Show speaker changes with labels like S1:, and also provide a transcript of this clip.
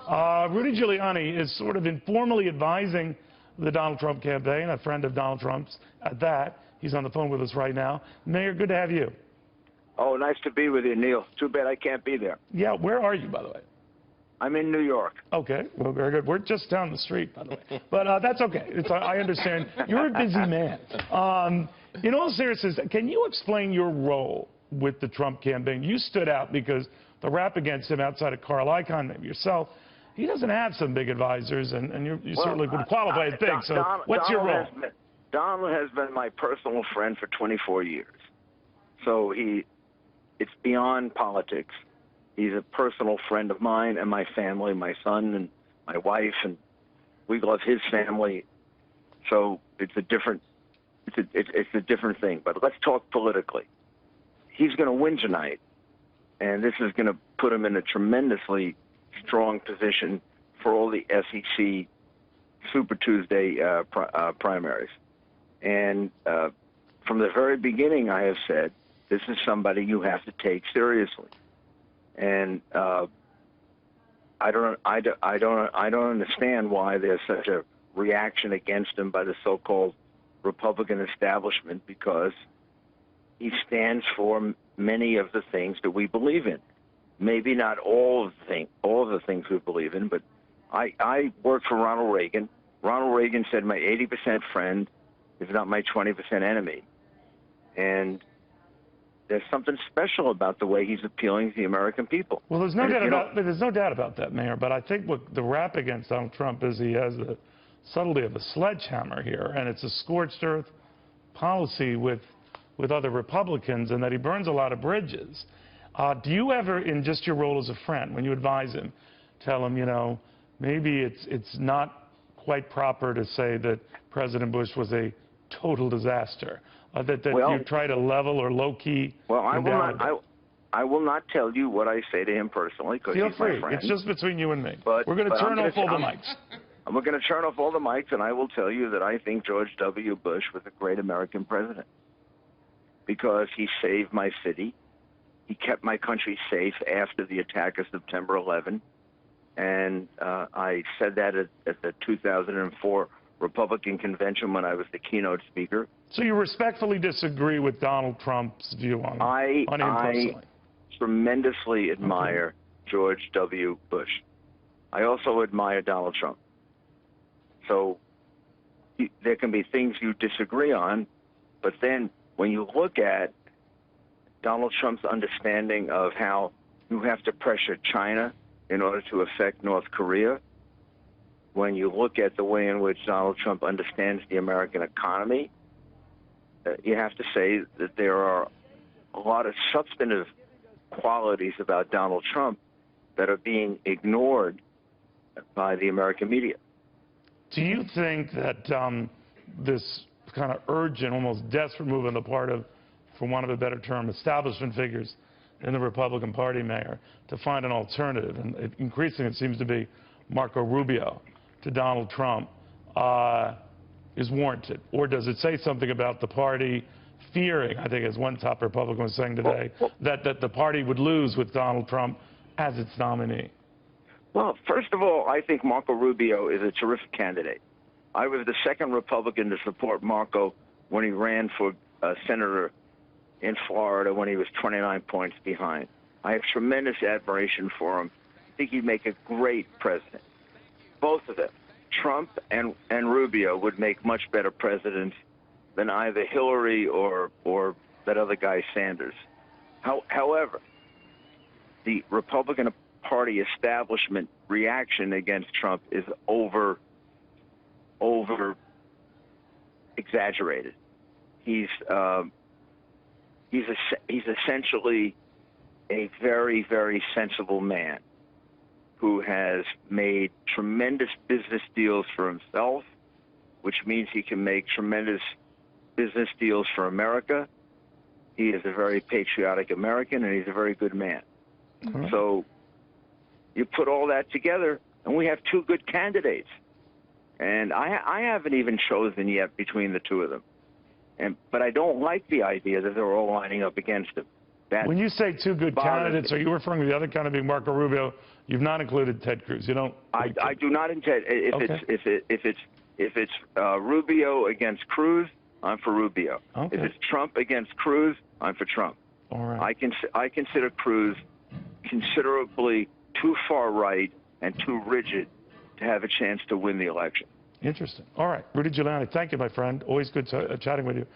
S1: Rudy Giuliani is sort of informally advising the Donald Trump campaign, a friend of Donald Trump's at that. He's on the phone with us right now. Mayor, good to have you.
S2: Oh, nice to be with you, Neil. Too bad I can't be there.
S1: Yeah, where are you, by the way?
S2: I'm in New York.
S1: Okay, well, very good. We're just down the street, by the way. But that's okay. I understand. You're a busy man. In all seriousness, can you explain your role with the Trump campaign? You stood out because the rap against him outside of Carl Icahn, maybe yourself, he doesn't have some big advisors, and you certainly would qualify as big. So what's your role?
S2: Donald has been my personal friend for 24 years. So it's beyond politics. He's a personal friend of mine and my family, my son and my wife, and we love his family. So it's a different thing. But let's talk politically. He's going to win tonight, and this is going to put him in a tremendously strong position for all the SEC Super Tuesday primaries. And from the very beginning, I have said this is somebody you have to take seriously. And I don't understand why there's such a reaction against him by the so-called Republican establishment, because he stands for many of the things that we believe in. Maybe not all of the things we believe in, but I worked for Ronald Reagan. Ronald Reagan said my 80% friend is not my 20% enemy. And there's something special about the way he's appealing to the American people.
S1: Well, there's no doubt about that, Mayor. But I think what the rap against Donald Trump is he has the subtlety of a sledgehammer here, and it's a scorched earth policy with other Republicans, and that he burns a lot of bridges. Do you ever, in just your role as a friend, when you advise him, tell him, you know, maybe it's not quite proper to say that President Bush was a total disaster? That you try to level or low-key.
S2: Well, I will not tell you what I say to him personally, because he's my friend.
S1: It's just between you and me.
S2: But
S1: we're going to turn off all the mics.
S2: We're going to turn off all the mics, and I will tell you that I think George W. Bush was a great American president because he saved my city. He kept my country safe after the attack of September 11. And I said that at the 2004 Republican convention when I was the keynote speaker.
S1: So you respectfully disagree with Donald Trump's view on him personally?
S2: I tremendously admire George W. Bush. I also admire Donald Trump. So there can be things you disagree on, but then when you look at Donald Trump's understanding of how you have to pressure China in order to affect North Korea, when you look at the way in which Donald Trump understands the American economy, you have to say that there are a lot of substantive qualities about Donald Trump that are being ignored by the American media.
S1: Do you think that this kind of urgent, almost desperate move on the part of, for want of a better term, establishment figures in the Republican Party, Mayor, to find an alternative, and increasingly it seems to be Marco Rubio, to Donald Trump, is warranted? Or does it say something about the party fearing, I think as one top Republican was saying today, that the party would lose with Donald Trump as its nominee?
S2: Well, first of all, I think Marco Rubio is a terrific candidate. I was the second Republican to support Marco when he ran for senator in Florida when he was 29 points behind. I have tremendous admiration for him. I think he'd make a great president. Both of them, Trump and Rubio, would make much better presidents than either Hillary or that other guy Sanders. However, the Republican Party establishment reaction against Trump is over-exaggerated. He's essentially a very, very sensible man who has made tremendous business deals for himself, which means he can make tremendous business deals for America. He is a very patriotic American, and he's a very good man. Mm-hmm. So you put all that together, and we have two good candidates. And I haven't even chosen yet between the two of them. But I don't like the idea that they're all lining up against him.
S1: When you say two good candidates, are you referring to the other candidate being Marco Rubio You've not included Ted Cruz. You don't.
S2: I do not intend. If it's Rubio against Cruz, I'm for Rubio.
S1: Okay.
S2: If it's Trump against Cruz, I'm for Trump.
S1: All right.
S2: I consider Cruz considerably too far right and too rigid to have a chance to win the election.
S1: Interesting. All right. Rudy Giuliani, thank you, my friend. Always good chatting with you.